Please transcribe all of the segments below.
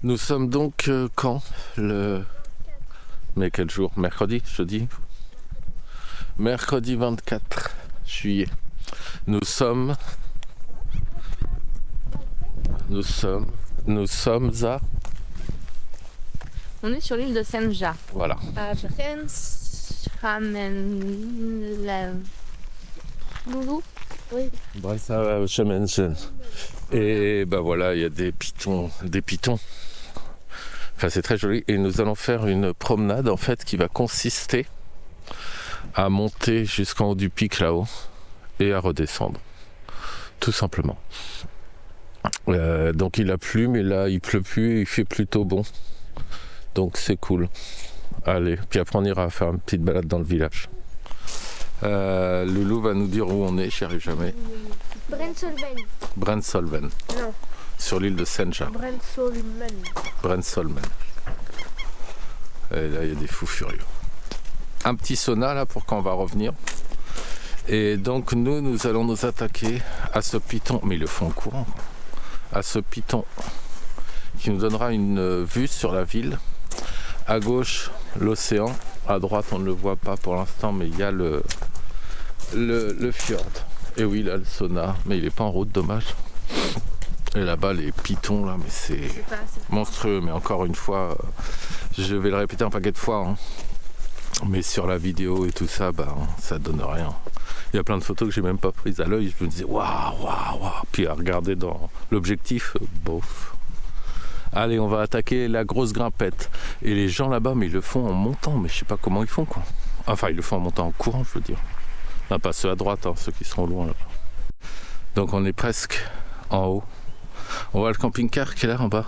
Nous sommes donc quand Mais quel jour? Mercredi, jeudi? Mercredi 24 juillet. Nous sommes à... On est sur l'île de Senja. Voilà. À Loulou. Oui. Et ben voilà, il y a des pitons. Enfin, c'est très joli. Et nous allons faire une promenade en fait qui va consister à monter jusqu'en haut du pic là-haut et à redescendre. Tout simplement. Donc il a plu, mais là il pleut plus, il fait plutôt bon. Donc c'est cool. Allez, puis après on ira faire une petite balade dans le village. Loulou va nous dire où on est, j'y arrive jamais. Brensholven. Non. Sur l'île de Senja. Brensholmen. Et là il y a des fous furieux. Un petit sauna là pour quand on va revenir. Et donc nous allons nous attaquer à ce piton, mais ils le font en courant, à ce piton qui nous donnera une vue sur la ville. À gauche, l'océan. À droite, on ne le voit pas pour l'instant, mais il y a le fjord. Et oui, là, le sauna. Mais il n'est pas en route, dommage. Et là-bas, les pitons, là, mais c'est monstrueux. Mais encore une fois, je vais le répéter un paquet de fois. Hein. Mais sur la vidéo et tout ça, ça donne rien. Il y a plein de photos que j'ai même pas prises à l'œil. Je me disais, waouh. Puis à regarder dans l'objectif, bof. Allez, on va attaquer la grosse grimpette. Et les gens là-bas, mais ils le font en montant. Mais je sais pas comment ils font, quoi. Enfin, ils le font en montant en courant, je veux dire. Non, pas ceux à droite, hein, ceux qui sont loin là-bas. Donc on est presque en haut. On voit le camping-car qui est là en bas.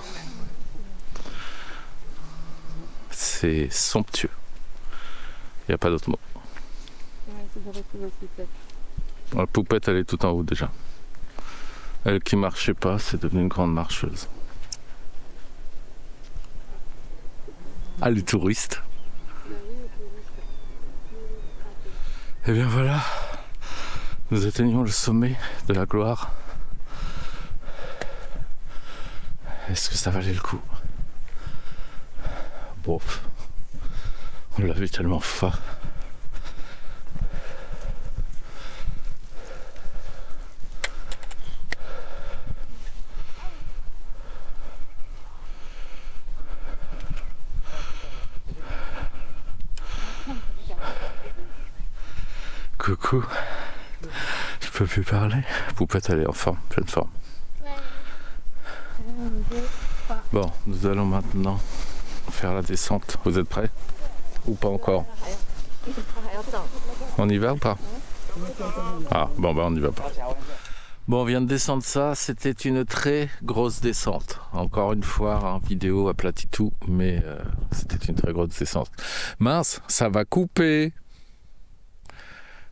C'est somptueux. Il n'y a pas d'autre mot. La poupette, elle est tout en haut déjà. Elle qui marchait pas, c'est devenue une grande marcheuse. Ah, les touristes. Et bien voilà, nous atteignons le sommet de la gloire. Est-ce que ça valait le coup? Bon, on l'a vu tellement fois. Coucou, je peux plus parler. Poupette, elle est en forme, pleine forme. Bon, nous allons maintenant faire la descente. Vous êtes prêts? Ou pas encore? On y va ou pas? Ah, bon, on n'y va pas. Bon, on vient de descendre ça. C'était une très grosse descente. Encore une fois, en vidéo aplatit tout, mais c'était une très grosse descente. Mince, ça va couper.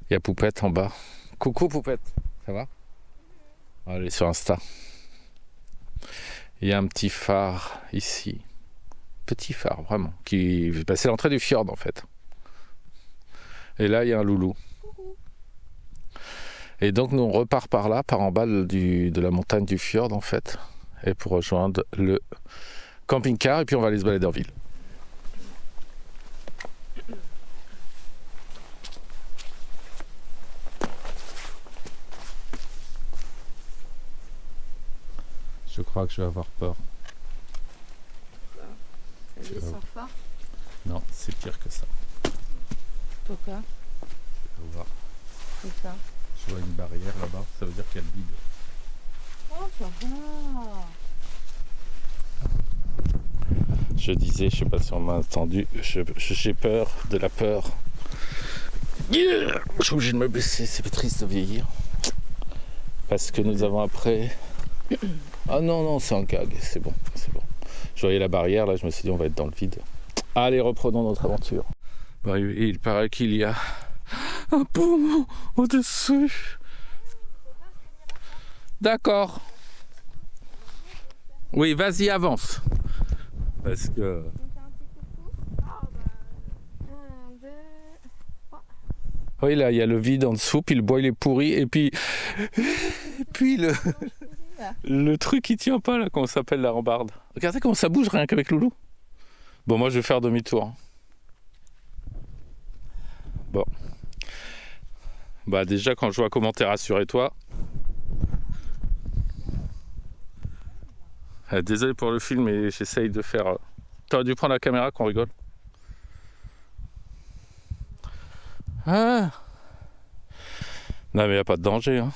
Il y a Poupette en bas. Coucou Poupette, ça va? Elle est sur Insta. Il y a un petit phare ici. Petit phare, vraiment. C'est l'entrée du fjord en fait. Et là, il y a un loulou. Et donc, nous, on repart par là, par en bas de la montagne du fjord en fait. Et pour rejoindre le camping-car. Et puis, on va aller se balader en ville. Je crois que je vais avoir peur. Ça descend fort. Non, c'est pire que ça. Pourquoi? C'est ça. Je vois une barrière là-bas, ça veut dire qu'il y a le vide. Oh, ça va. Je disais, je sais pas si on m'a entendu, j'ai peur de la peur. Je suis obligé de me baisser, c'est triste de vieillir. Parce que nous avons après... Ah non, c'est un gag, c'est bon. Je voyais la barrière, là, je me suis dit, on va être dans le vide. Allez, reprenons notre aventure. Il paraît qu'il y a un pont au-dessus. D'accord. Oui, vas-y, avance. Parce que... Oui, là, il y a le vide en dessous, puis le bois, il est pourri, et puis le... Le truc qui tient pas là, comment ça s'appelle la rambarde. Regardez comment ça bouge rien qu'avec Loulou. Bon, moi je vais faire demi-tour. Bon. Bah déjà quand je vois comment t'es rassuré toi. Désolé pour le film mais j'essaye de faire... T'aurais dû prendre la caméra qu'on rigole. Ah. Non mais y a pas de danger hein.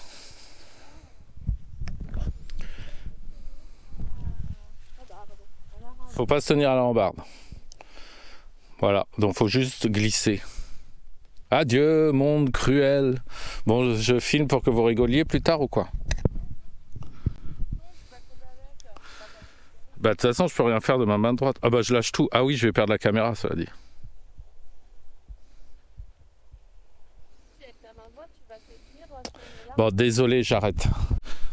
Faut pas se tenir à la rambarde. Voilà, donc faut juste glisser. Adieu, monde cruel. Bon, je filme pour que vous rigoliez plus tard ou quoi? Bah de toute façon, je peux rien faire de ma main droite. Ah bah je lâche tout. Ah oui, je vais perdre la caméra, cela dit. Bon, désolé, j'arrête.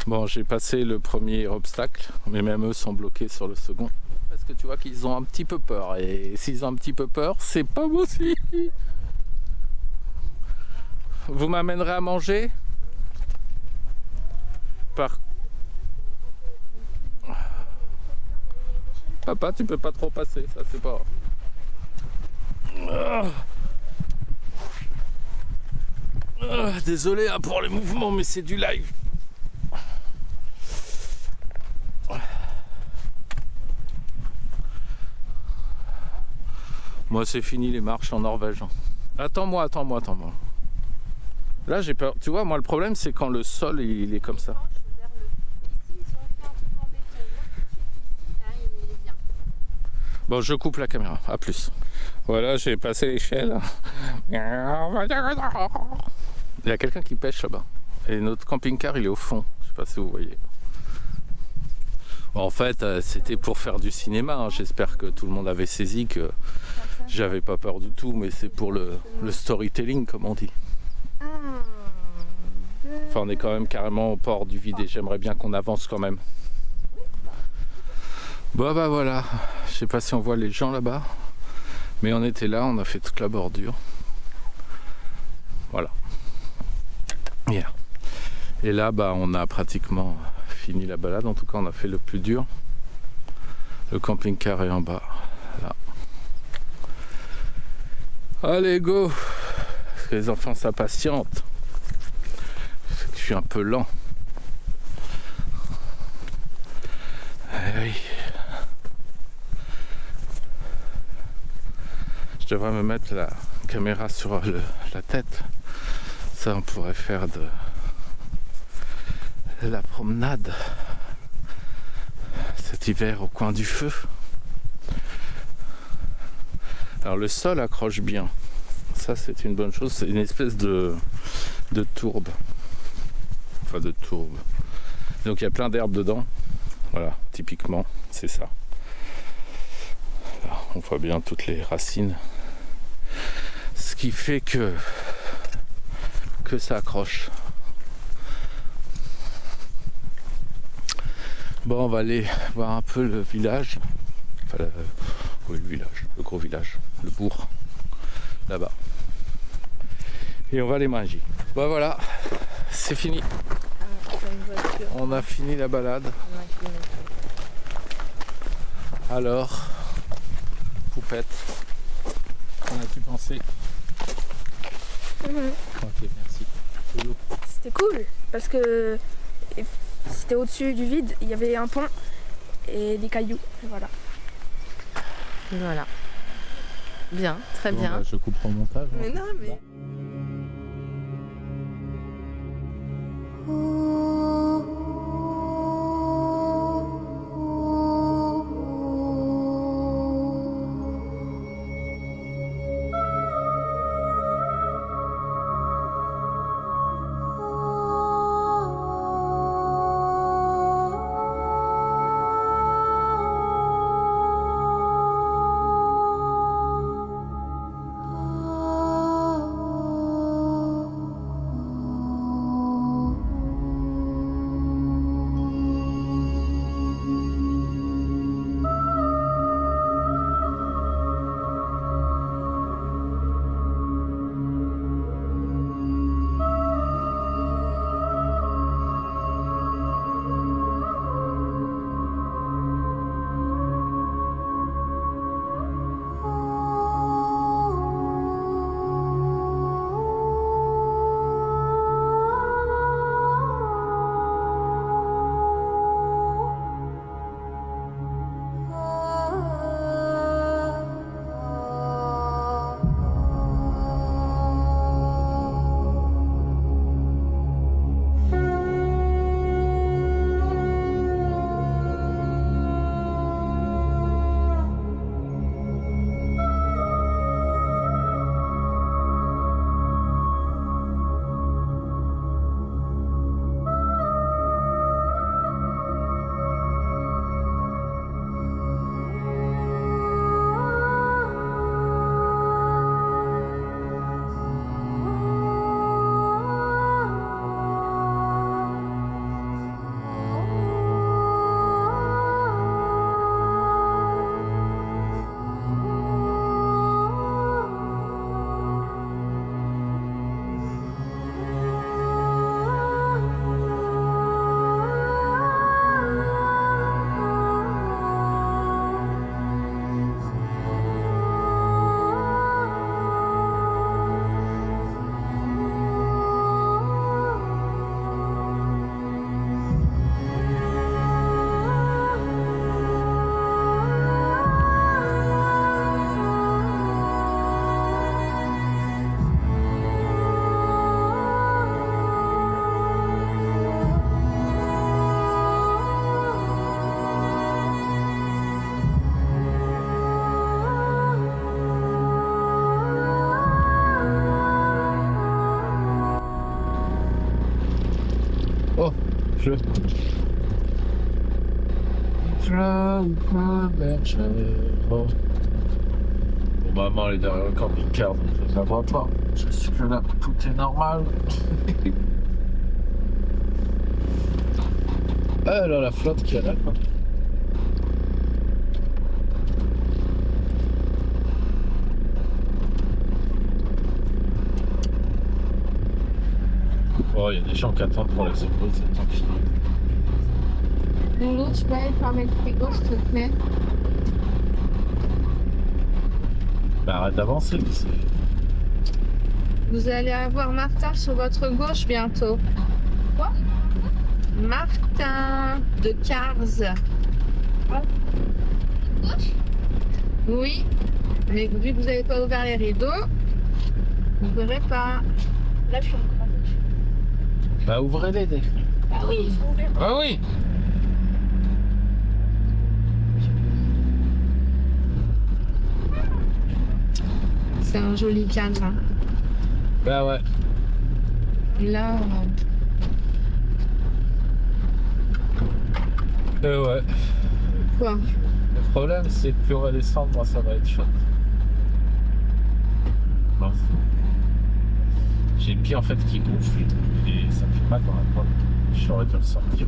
Bon, j'ai passé le premier obstacle, mais même eux sont bloqués sur le second. Parce que tu vois qu'ils ont un petit peu peur. Et s'ils ont un petit peu peur, c'est pas possible. Vous m'amènerez à manger? Papa, tu peux pas trop passer, ça c'est pas... Désolé hein, pour les mouvements, mais c'est du live. Moi, c'est fini les marches en Norvège. Attends-moi. Là, j'ai peur. Tu vois, moi, le problème, c'est quand le sol, il est comme ça. Bon, je coupe la caméra. À plus. Voilà, j'ai passé l'échelle. Il y a quelqu'un qui pêche là-bas. Et notre camping-car, il est au fond. Je sais pas si vous voyez. Bon, en fait, c'était pour faire du cinéma. Hein. J'espère que tout le monde avait saisi que j'avais pas peur du tout. Mais c'est pour le storytelling, comme on dit. Enfin, on est quand même carrément au port du vide et j'aimerais bien qu'on avance quand même. Bon, bah voilà. Je sais pas si on voit les gens là-bas. Mais on était là, on a fait toute la bordure. Voilà. Yeah. Et là, bah, on a pratiquement fini la balade. En tout cas, on a fait le plus dur. Le camping-car est en bas. Là. Allez, go! Parce que les enfants s'impatientent. Je suis un peu lent. Eh oui. Je devrais me mettre la caméra sur la tête. Ça, on pourrait faire de la promenade cet hiver au coin du feu. Alors le sol accroche bien. Ça, c'est une bonne chose. C'est une espèce de tourbe. Enfin, de tourbe. Donc il y a plein d'herbes dedans. Voilà, typiquement, c'est ça. Là, on voit bien toutes les racines. Ce qui fait que ça accroche. Bon, on va aller voir un peu le village. Enfin, oui, le village, le gros village, le bourg, là-bas. Et on va aller manger. Bon, voilà, c'est fini. On a fini la balade. Alors, Poupette, qu'en as-tu pensé? Ok, merci. C'était cool parce que c'était au-dessus du vide, il y avait un pont et des cailloux. Voilà. Voilà. Bien, très Bon, bien. bah, je coupe au montage. Mais non, mais... pleut. Il pleut, bergère. Bon, maman elle est derrière le camping-car, donc je ne la vois pas. Je suis que là, tout est normal. Ah là, la flotte qui est là, quoi. Oh, il y a des gens qui attendent pour les secours, c'est tant pis. Loulou, tu peux aller fermer le frigo, s'il te plaît? Bah arrête d'avancer. Vous allez avoir Martin sur votre gauche bientôt. Quoi? Martin de Cars. Gauche? Oui, mais vu que vous n'avez pas ouvert les rideaux, vous ne verrez pas. Là, je suis encore à gauche. Bah ouvrez-les. Ah oui, il faut ouvrir. Ah oui. C'est un joli cadre. Hein. Bah ouais. Là, Ouais. quoi? Le problème c'est que plus on va descendre, moi ça va être chaud. Bon. J'ai le pied en fait qui gonfle et ça me fait mal dans la pointe. J'aurais dû ressortir.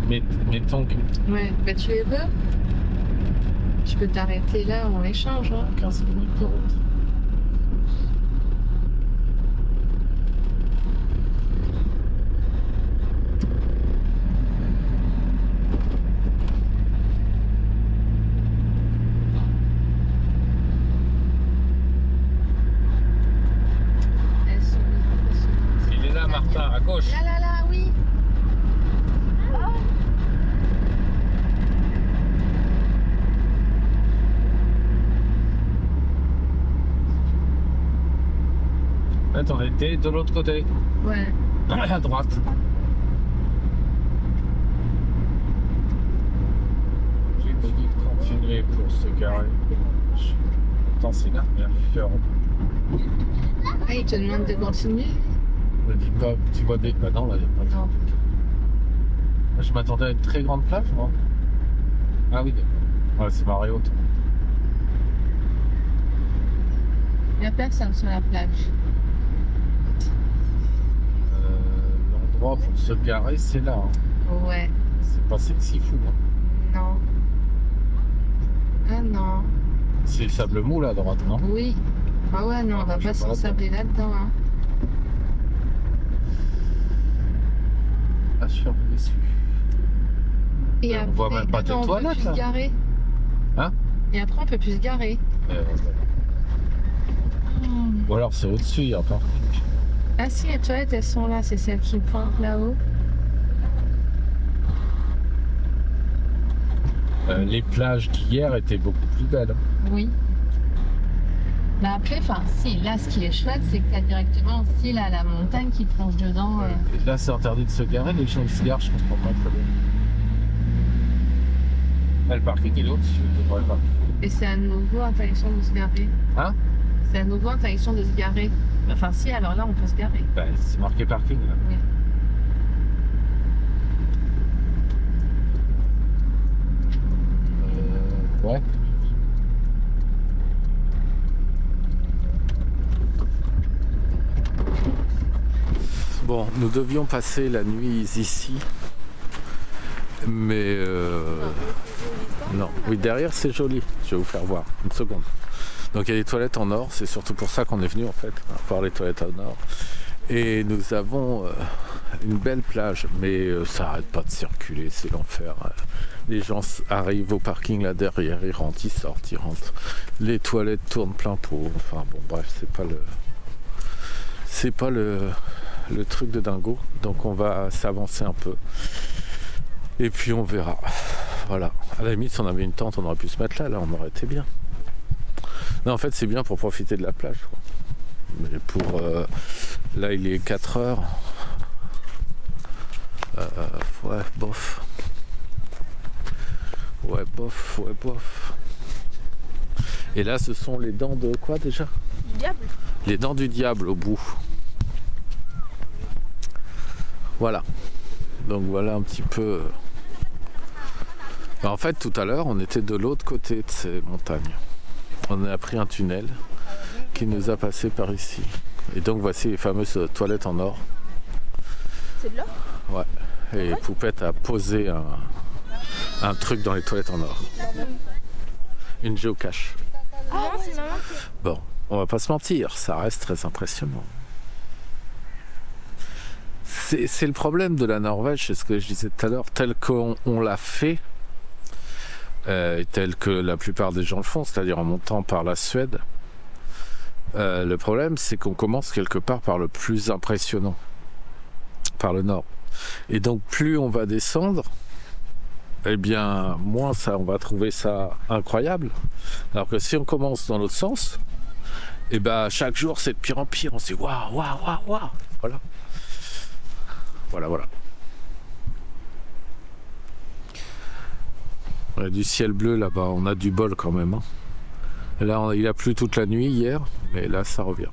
Mais tongs. Ouais, bah tu les veux? Je peux t'arrêter là, on échange. Hein. 15 minutes de route. Elles sont impressionnantes. Il est là Martin, à gauche. Là, oui. Attends, on était de l'autre côté. Ouais. À droite. J'ai dit de continuer pour se garer. Pourtant c'est la première fjord. Ah, il te demande de continuer? Me dis pas, tu vois des. Bah non, là, il n'y a pas de. Non. Je m'attendais à une très grande plage, moi. Ah oui, d'accord. Ouais, c'est marée haute. Il n'y a personne sur la plage. L'endroit pour se garer, c'est là. Hein. Ouais. C'est pas sexy fou. Hein. Non. Ah non. C'est le sable mou là à droite, non? Oui. Ah ouais, non, on va je pas sais pas s'ensabler là-dedans. Hein. Ah, je suis un peu déçu. Et On voit même pas tes attends, on toilettes, peut plus là. se garer. Hein? Et après, on peut plus se garer. Ou alors c'est au-dessus, il y a un parking. Ah si, les toilettes, elles sont là. C'est celles qui pointent là-haut. Les plages d'hier étaient beaucoup plus belles. Oui. Bah après, enfin, si, là, ce qui est chouette, c'est que t'as directement aussi là, la montagne qui plonge dedans. Et là, c'est interdit de se garer. Les gens ils se garent, je comprends pas très bien. Là, le parking il est au-dessus. Et c'est à nouveau interdiction de se garer. Hein? C'est à nouveau interdiction de se garer. Enfin, si, alors là, on peut se garer. Bah, c'est marqué parking là. Oui. Ouais. Bon, nous devions passer la nuit ici, mais non. Oui, derrière c'est joli. Je vais vous faire voir une seconde. Donc il y a des toilettes en or. C'est surtout pour ça qu'on est venu en fait, voir les toilettes en or. Et nous avons une belle plage, mais ça arrête pas de circuler, c'est l'enfer. Les gens arrivent au parking là derrière, ils rentrent, ils sortent, ils rentrent. Les toilettes tournent plein pot. Enfin bon, bref, c'est pas le truc de dingo. Donc on va s'avancer un peu. Et puis on verra. Voilà. À la limite, si on avait une tente, on aurait pu se mettre là, on aurait été bien. Non, en fait, c'est bien pour profiter de la plage, quoi. Mais pour là il est 4 heures. Ouais, bof. Ouais, bof. Et là, ce sont les dents de quoi déjà? Du diable. Les dents du diable au bout. Voilà. Donc voilà un petit peu. En fait, tout à l'heure, on était de l'autre côté de ces montagnes. On a pris un tunnel qui nous a passé par ici. Et donc voici les fameuses toilettes en or. C'est de l'or? Ouais. Et Poupette a posé un truc dans les toilettes en or. Une géocache. Non, c'est maman. Bon, on va pas se mentir, ça reste très impressionnant. C'est le problème de la Norvège, c'est ce que je disais tout à l'heure, tel qu'on l'a fait, tel que la plupart des gens le font, c'est-à-dire en montant par la Suède. Le problème, c'est qu'on commence quelque part par le plus impressionnant, par le nord. Et donc, plus on va descendre, eh bien, moins ça, on va trouver ça incroyable. Alors que si on commence dans l'autre sens, eh ben, chaque jour, c'est de pire en pire. On se dit, waouh, waouh, waouh, waouh. Voilà. Voilà, voilà. On a du ciel bleu là-bas, on a du bol quand même. Hein. Là, il a plu toute la nuit hier, mais là, ça revient.